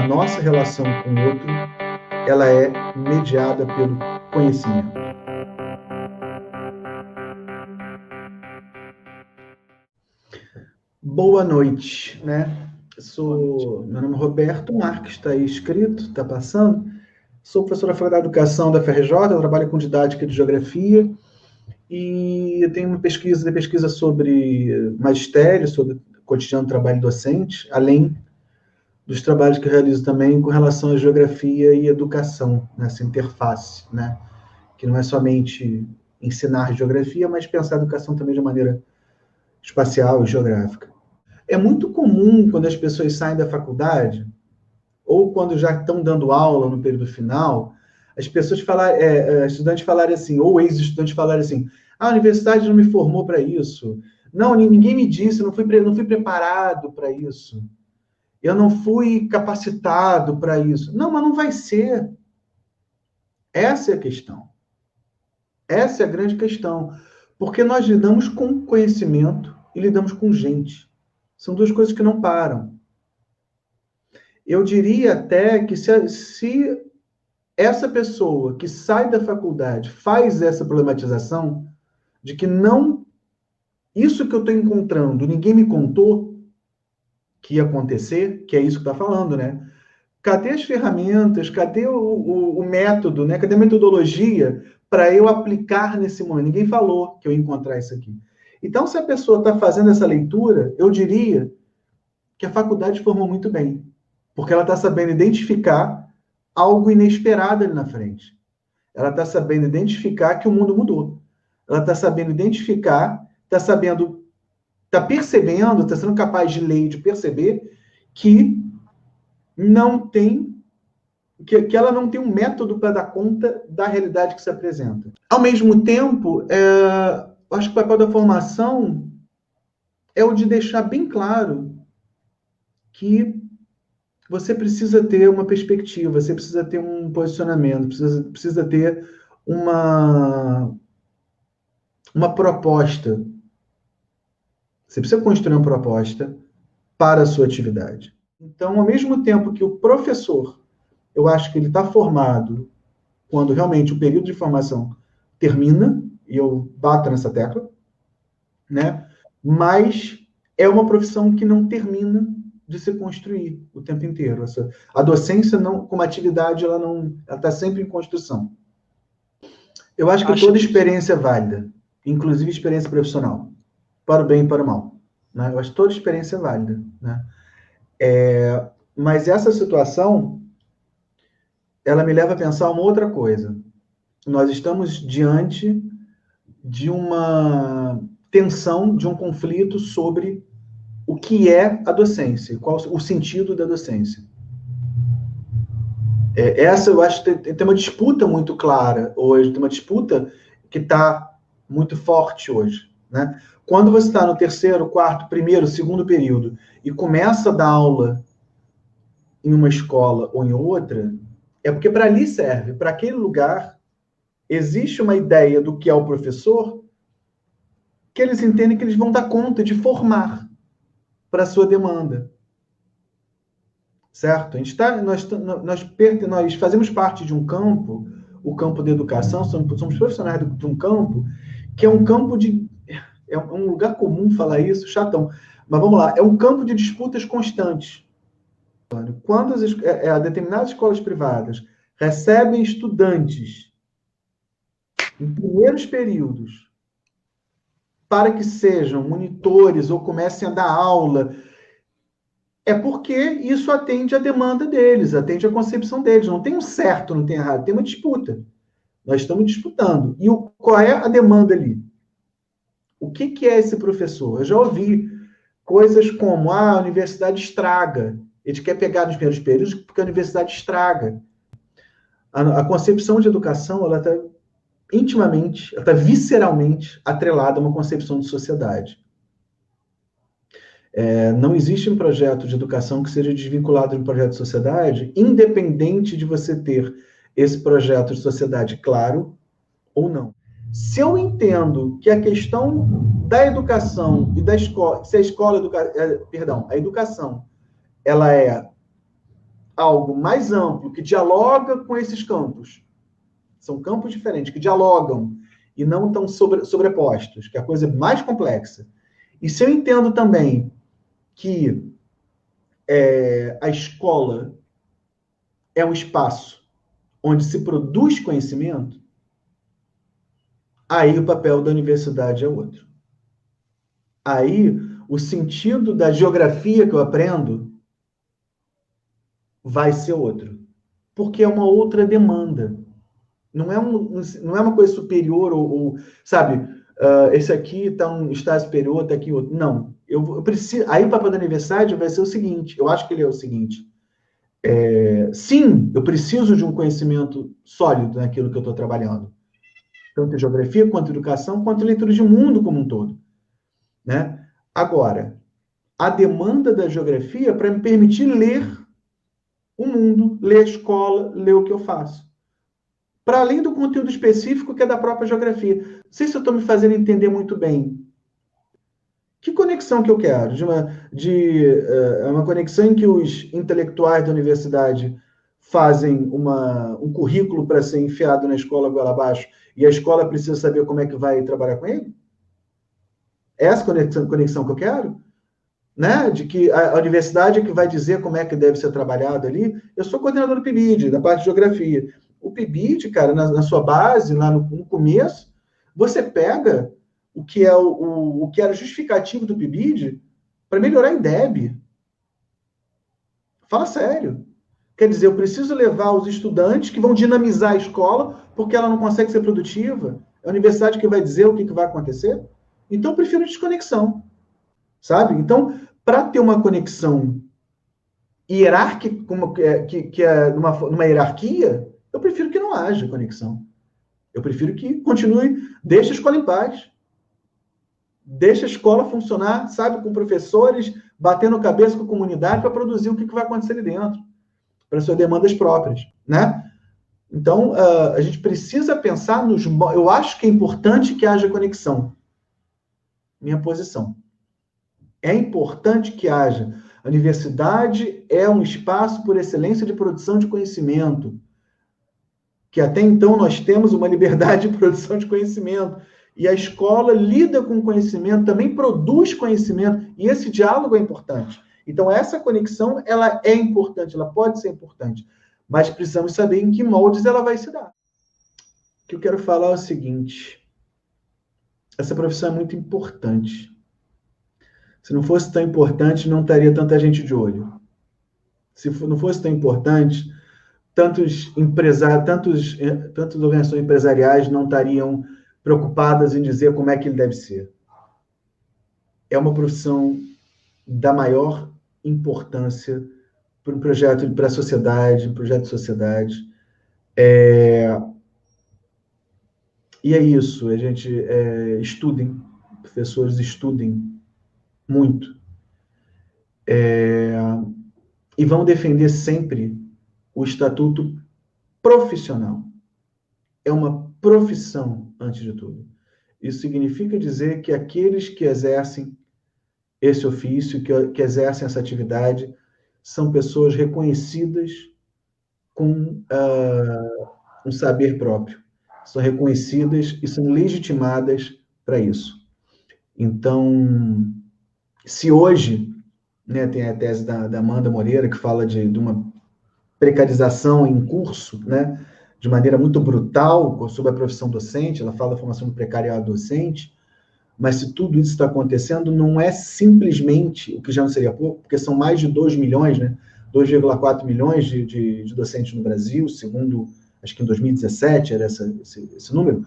a nossa relação com o outro, ela é mediada pelo conhecimento. Boa noite, né? Meu nome é Roberto Marques, está aí escrito, está passando. Sou professor da Faculdade de Educação da FRJ, eu trabalho com didática de geografia e eu tenho uma pesquisa sobre magistério, sobre cotidiano do trabalho docente, além dos trabalhos que eu realizo também com relação à geografia e educação, nessa interface, né? Que não é somente ensinar geografia, mas pensar a educação também de maneira espacial e geográfica. É muito comum, quando as pessoas saem da faculdade, ou quando já estão dando aula no período final, as pessoas estudantes falarem assim, ou ex-estudantes falarem assim, a universidade não me formou para isso, não, ninguém me disse, não fui preparado para isso, eu não fui capacitado para isso. Não, mas não vai ser. Essa é a questão. Essa é a grande questão. Porque nós lidamos com conhecimento e lidamos com gente. São duas coisas que não param. Eu diria até que se essa pessoa que sai da faculdade faz essa problematização de que não, isso que eu estou encontrando, ninguém me contou que ia acontecer, que é isso que está falando, né? Cadê as ferramentas? Cadê o método, né? Cadê a metodologia para eu aplicar nesse momento? Ninguém falou que eu ia encontrar isso aqui. Então, se a pessoa está fazendo essa leitura, eu diria que a faculdade formou muito bem, porque ela está sabendo identificar algo inesperado ali na frente. Ela está sabendo identificar que o mundo mudou. Ela está sabendo identificar, está percebendo, está sendo capaz de ler e de perceber que não tem, que ela não tem um método para dar conta da realidade que se apresenta. Ao mesmo tempo, acho que o papel da formação é o de deixar bem claro que você precisa ter uma perspectiva, você precisa ter um posicionamento, precisa ter uma proposta. Você precisa construir uma proposta para a sua atividade. Então, ao mesmo tempo que o professor, eu acho que ele está formado quando realmente o período de formação termina, e eu bato nessa tecla, né? Mas é uma profissão que não termina de se construir o tempo inteiro. A docência, não, como atividade, ela está sempre em construção. Eu acho que toda experiência é válida, inclusive experiência profissional, para o bem e para o mal. Né? Eu acho que toda experiência é válida. Né? Mas essa situação, ela me leva a pensar uma outra coisa. Nós estamos diante de uma tensão, de um conflito sobre o que é a docência, qual o sentido da docência. Essa, eu acho, tem uma disputa muito clara hoje, tem uma disputa que está muito forte hoje. Né? Quando você está no terceiro, quarto, primeiro, segundo período e começa a dar aula em uma escola ou em outra, é porque para ali serve, para aquele lugar, existe uma ideia do que é o professor que eles entendem que eles vão dar conta de formar para a sua demanda. Certo? Nós fazemos parte de um campo, o campo da educação, somos profissionais de um campo que é um campo de... É um lugar comum falar isso, chatão, mas vamos lá, é um campo de disputas constantes. Quando determinadas escolas privadas recebem estudantes em primeiros períodos para que sejam monitores ou comecem a dar aula, é porque isso atende à demanda deles, atende à concepção deles. Não tem um certo, não tem errado, tem uma disputa. Nós estamos disputando. E qual é a demanda ali? O que é esse professor? Eu já ouvi coisas como, a universidade estraga. Ele quer pegar nos primeiros períodos porque a universidade estraga. A concepção de educação, ela está intimamente, ela está visceralmente atrelada a uma concepção de sociedade. Não existe um projeto de educação que seja desvinculado de um projeto de sociedade, independente de você ter esse projeto de sociedade claro ou não. Se eu entendo que a questão da educação e da escola, se a educação, ela é algo mais amplo, que dialoga com esses campos. São campos diferentes, que dialogam e não estão sobrepostos, que é a coisa mais complexa. E se eu entendo também que a escola é um espaço onde se produz conhecimento, aí o papel da universidade é outro. Aí o sentido da geografia que eu aprendo vai ser outro. Porque é uma outra demanda. Não é uma coisa superior ou sabe, esse aqui está um estágio superior, está aqui outro. Não. Eu preciso. Aí o papel da universidade vai ser o seguinte, eu acho que ele é o seguinte. Sim, eu preciso de um conhecimento sólido naquilo que eu estou trabalhando. Tanto em geografia, quanto em educação, quanto em leitura de mundo como um todo. Né? Agora, a demanda da geografia para me permitir ler o mundo, ler a escola, ler o que eu faço. Para além do conteúdo específico que é da própria geografia. Não sei se eu estou me fazendo entender muito bem. Que conexão que eu quero? Uma conexão em que os intelectuais da universidade fazem um currículo para ser enfiado na escola goela abaixo e a escola precisa saber como é que vai trabalhar com ele? É essa conexão que eu quero? Né? De que a universidade é que vai dizer como é que deve ser trabalhado ali. Eu sou coordenador do PIBID, da parte de geografia. O PIBID, cara, na sua base, lá no começo, você pega o que é o que era justificativo do PIBID para melhorar em DEB. Fala sério. Quer dizer, eu preciso levar os estudantes que vão dinamizar a escola porque ela não consegue ser produtiva. É a universidade que vai dizer o que vai acontecer. Então, eu prefiro desconexão. Sabe? Então, para ter uma conexão hierárquica, que é numa hierarquia, eu prefiro que não haja conexão. Eu prefiro que continue, deixe a escola em paz. Deixa a escola funcionar, sabe, com professores, batendo cabeça com a comunidade para produzir o que vai acontecer ali dentro, para suas demandas próprias, né? Então, a gente precisa pensar nos... Eu acho que é importante que haja conexão. Minha posição. É importante que haja. A universidade é um espaço por excelência de produção de conhecimento, que até então nós temos uma liberdade de produção de conhecimento. E a escola lida com conhecimento, também produz conhecimento, e esse diálogo é importante. Então, essa conexão, ela é importante, ela pode ser importante, mas precisamos saber em que moldes ela vai se dar. O que eu quero falar é o seguinte, essa profissão é muito importante. Se não fosse tão importante, não estaria tanta gente de olho. Se não fosse tão importante, tantas organizações empresariais não estariam preocupadas em dizer como é que ele deve ser. É uma profissão da maior importância para um projeto, para a sociedade, um projeto de sociedade. E é isso, a gente estudem, professores estudem muito. E vão defender sempre o estatuto profissional. É uma profissão, antes de tudo. Isso significa dizer que aqueles que exercem esse ofício, que exercem essa atividade, são pessoas reconhecidas com um saber próprio. São reconhecidas e são legitimadas para isso. Então, se hoje, né, tem a tese da Amanda Moreira, que fala de uma precarização em curso, né, de maneira muito brutal sobre a profissão docente, ela fala da formação do precariado docente, mas se tudo isso está acontecendo, não é simplesmente, o que já não seria pouco, porque são mais de 2 milhões, né, 2,4 milhões de docentes no Brasil, segundo, acho que em 2017 era esse número,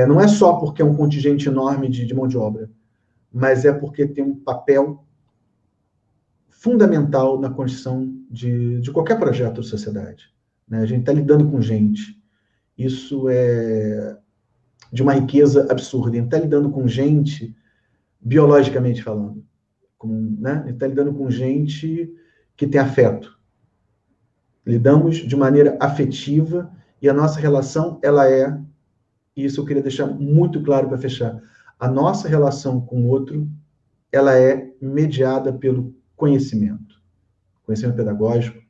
não é só porque é um contingente enorme de mão de obra, mas é porque tem um papel fundamental na construção de qualquer projeto de sociedade. Né? A gente está lidando com gente. Isso é de uma riqueza absurda. A gente está lidando com gente, biologicamente falando. Né? A gente está lidando com gente que tem afeto. Lidamos de maneira afetiva e a nossa relação, ela é, e isso eu queria deixar muito claro para fechar, a nossa relação com o outro, ela é mediada pelo conhecimento pedagógico,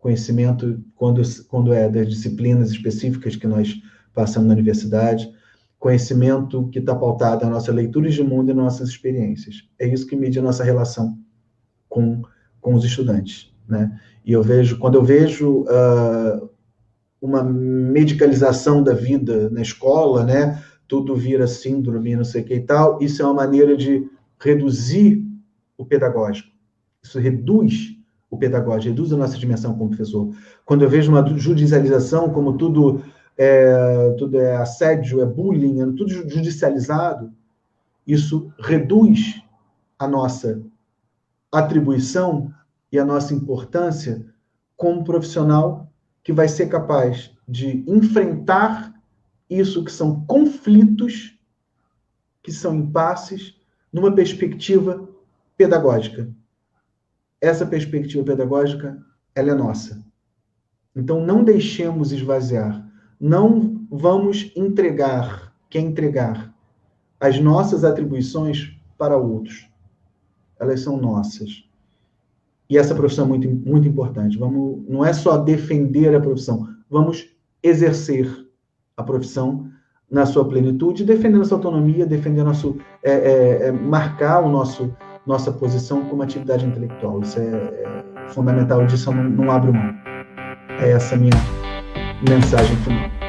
conhecimento quando é das disciplinas específicas que nós passamos na universidade, conhecimento que está pautado na nossa leitura de mundo e nas nossas experiências. É isso que mede a nossa relação com os estudantes, né? E quando eu vejo uma medicalização da vida na escola, né? Tudo vira síndrome, não sei o que e tal, isso é uma maneira de reduzir o pedagógico. Isso reduz o pedagógico, reduz a nossa dimensão como professor. Quando eu vejo uma judicialização, como tudo é assédio, é bullying, é tudo judicializado, isso reduz a nossa atribuição e a nossa importância como profissional que vai ser capaz de enfrentar isso que são conflitos, que são impasses, numa perspectiva pedagógica. Essa perspectiva pedagógica, ela é nossa. Então, não deixemos esvaziar. Não vamos entregar as nossas atribuições para outros. Elas são nossas. E essa profissão é muito, muito importante. Não é só defender a profissão, vamos exercer a profissão na sua plenitude, defendendo a sua autonomia, marcar nossa posição como atividade intelectual. Isso é fundamental, disso eu não abro mão. É essa a minha mensagem final.